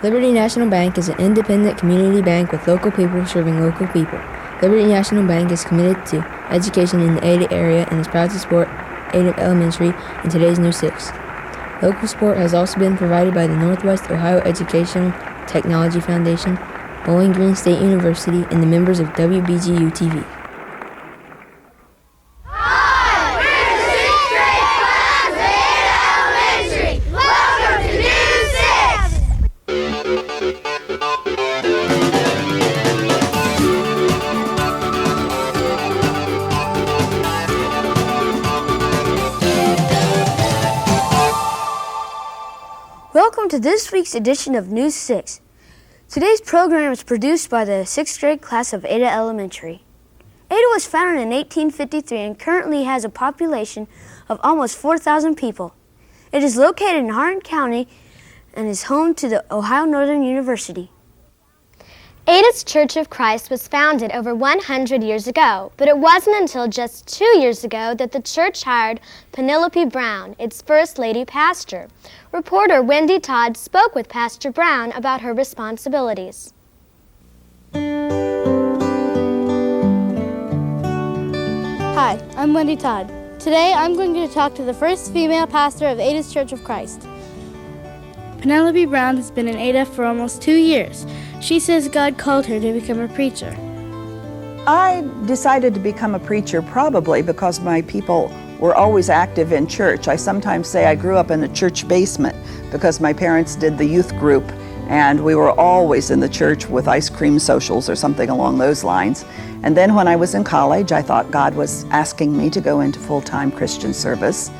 Liberty National Bank is an independent community bank with local people serving local people. Liberty National Bank is committed to education in the Ada area and is proud to support Ada Elementary in today's New 6. Local support has also been provided by the Northwest Ohio Educational Technology Foundation, Bowling Green State University, and the members of WBGU-TV. Welcome to this week's edition of News 6. Today's program is produced by the 6th grade class of Ada Elementary. Ada was founded in 1853 and currently has a population of almost 4,000 people. It is located in Hardin County and is home to the Ohio Northern University. Ada's Church of Christ was founded over 100 years ago, but it wasn't until just 2 years ago that the church hired Penelope Brown, its first lady pastor. Reporter Wendy Todd spoke with Pastor Brown about her responsibilities. Hi, I'm Wendy Todd. Today I'm going to talk to the first female pastor of Ada's Church of Christ. Penelope Brown has been in Ada for almost 2 years. She says God called her to become a preacher. I decided to become a preacher probably because my people were always active in church. I sometimes say I grew up in a church basement because my parents did the youth group and we were always in the church with ice cream socials or something along those lines. And then when I was in college, I thought God was asking me to go into full-time Christian service.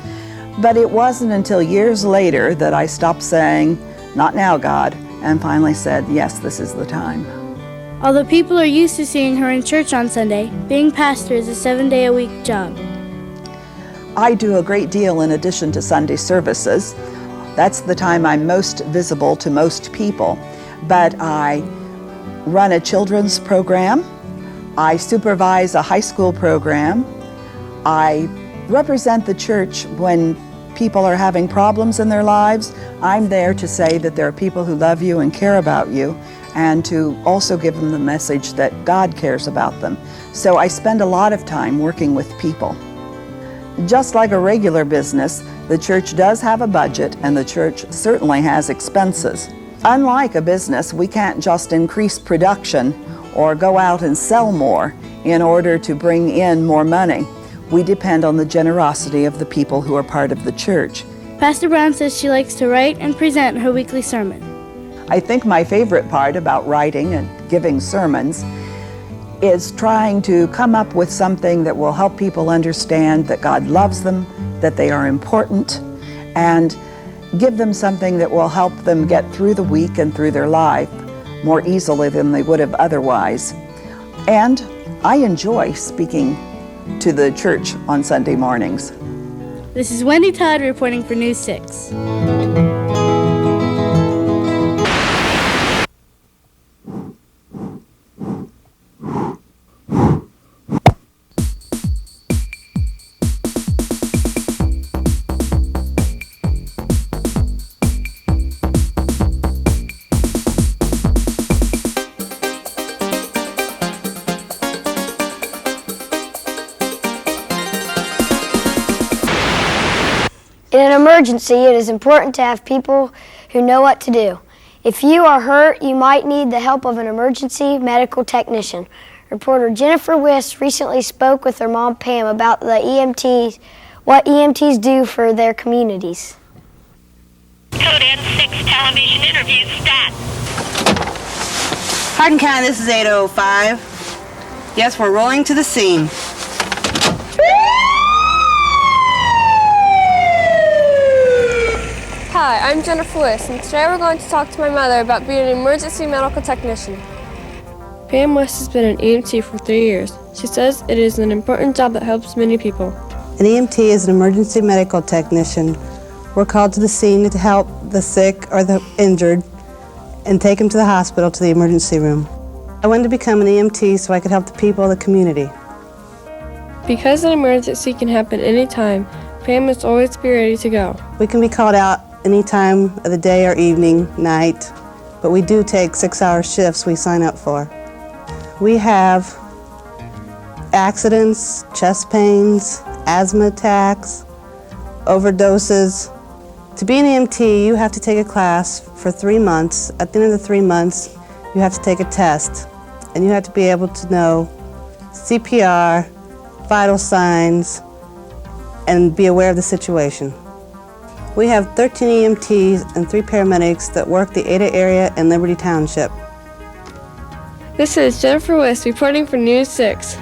But it wasn't until years later that I stopped saying, "Not now, God," and finally said, "Yes, this is the time." Although people are used to seeing her in church on Sunday, being pastor is a 7-day-a-week job. I do a great deal in addition to Sunday services. That's the time I'm most visible to most people. But I run a children's program. I supervise a high school program. I represent the church when people are having problems in their lives. I'm there to say that there are people who love you and care about you, and to also give them the message that God cares about them. So I spend a lot of time working with people. Just like a regular business, the church does have a budget, and the church certainly has expenses. Unlike a business, we can't just increase production or go out and sell more in order to bring in more money. We depend on the generosity of the people who are part of the church. Pastor Brown says she likes to write and present her weekly sermon. I think my favorite part about writing and giving sermons is trying to come up with something that will help people understand that God loves them, that they are important, and give them something that will help them get through the week and through their life more easily than they would have otherwise. And I enjoy speaking to the church on Sunday mornings. This is Wendy Todd reporting for News 6. In an emergency, it is important to have people who know what to do. If you are hurt, you might need the help of an emergency medical technician. Reporter Jennifer Wiss recently spoke with her mom Pam about the EMTs, what EMTs do for their communities. Code N6 television interview stat. Hardin County, this is 805. Yes, we're rolling to the scene. Hi, I'm Jennifer Wiss, and today we're going to talk to my mother about being an emergency medical technician. Pam West has been an EMT for 3 years. She says it is an important job that helps many people. An EMT is an emergency medical technician. We're called to the scene to help the sick or the injured and take them to the hospital, to the emergency room. I wanted to become an EMT so I could help the people of the community. Because an emergency can happen anytime, Pam must always be ready to go. We can be called out any time of the day or evening, night, but we do take 6-hour shifts we sign up for. We have accidents, chest pains, asthma attacks, overdoses. To be an EMT, you have to take a class for 3 months. At the end of the 3 months, you have to take a test, and you have to be able to know CPR, vital signs, and be aware of the situation. We have 13 EMTs and 3 paramedics that work the Ada area and Liberty Township. This is Jennifer West reporting for News 6.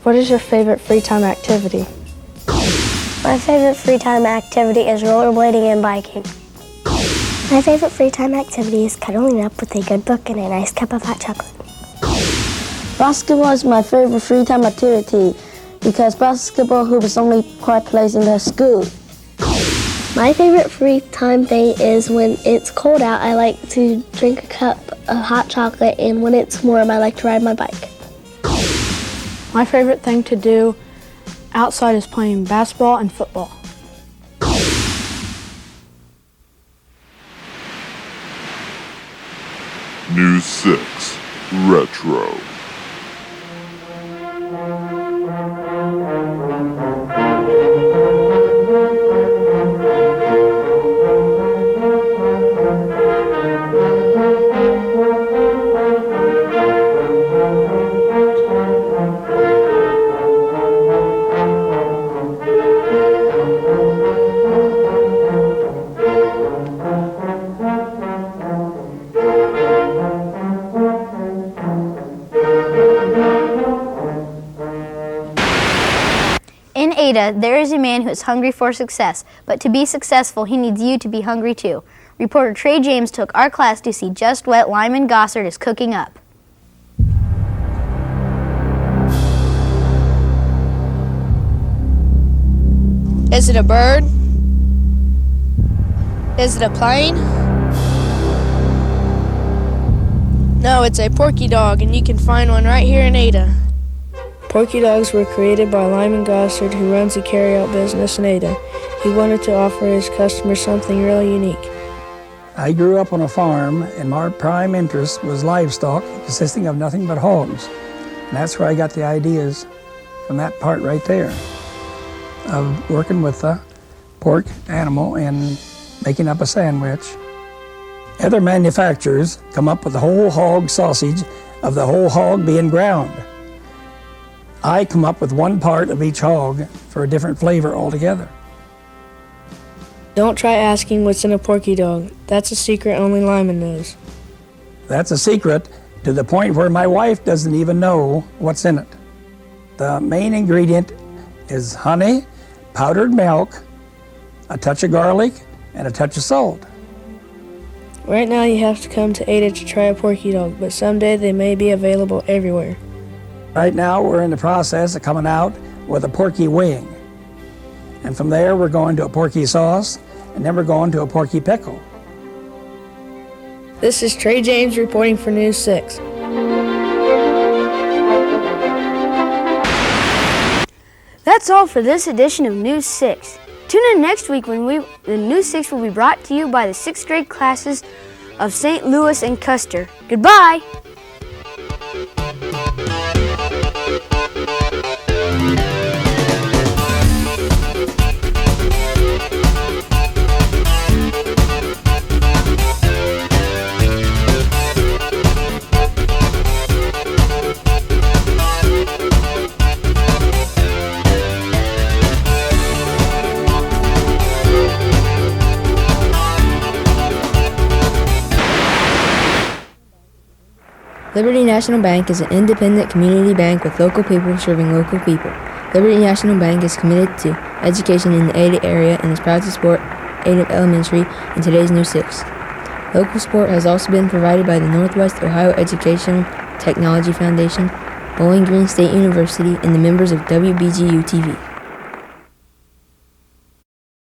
What is your favorite free time activity? My favorite free time activity is rollerblading and biking. My favorite free time activity is cuddling up with a good book and a nice cup of hot chocolate. Basketball is my favorite free time activity because basketball hoop is only quite placed in the school. My favorite free time thing is when it's cold out, I like to drink a cup of hot chocolate, and when it's warm, I like to ride my bike. My favorite thing to do outside is playing basketball and football. News 6 Retro. In Ada, there is a man who is hungry for success, but to be successful, he needs you to be hungry too. Reporter Trey James took our class to see just what Lyman Gossard is cooking up. Is it a bird? Is it a plane? No, it's a porky dog, and you can find one right here in Ada. Porky dogs were created by Lyman Gossard, who runs a carry-out business in Ada. He wanted to offer his customers something really unique. I grew up on a farm, and my prime interest was livestock, consisting of nothing but hogs. And that's where I got the ideas from that part right there, of working with the pork animal and making up a sandwich. Other manufacturers come up with the whole hog sausage of the whole hog being ground. I come up with one part of each hog for a different flavor altogether. Don't try asking what's in a porky dog. That's a secret only Lyman knows. That's a secret to the point where my wife doesn't even know what's in it. The main ingredient is honey, powdered milk, a touch of garlic, and a touch of salt. Right now you have to come to Ada to try a porky dog, but someday they may be available everywhere. Right now we're in the process of coming out with a porky wing. And from there we're going to a porky sauce, and then we're going to a porky pickle. This is Trey James reporting for News 6. That's all for this edition of News 6. Tune in next week when the News 6 will be brought to you by the 6th grade classes of St. Louis and Custer. Goodbye! Liberty National Bank is an independent community bank with local people serving local people. Liberty National Bank is committed to education in the Ada area and is proud to support Ada Elementary in today's News 6. Local support has also been provided by the Northwest Ohio Educational Technology Foundation, Bowling Green State University, and the members of WBGU TV.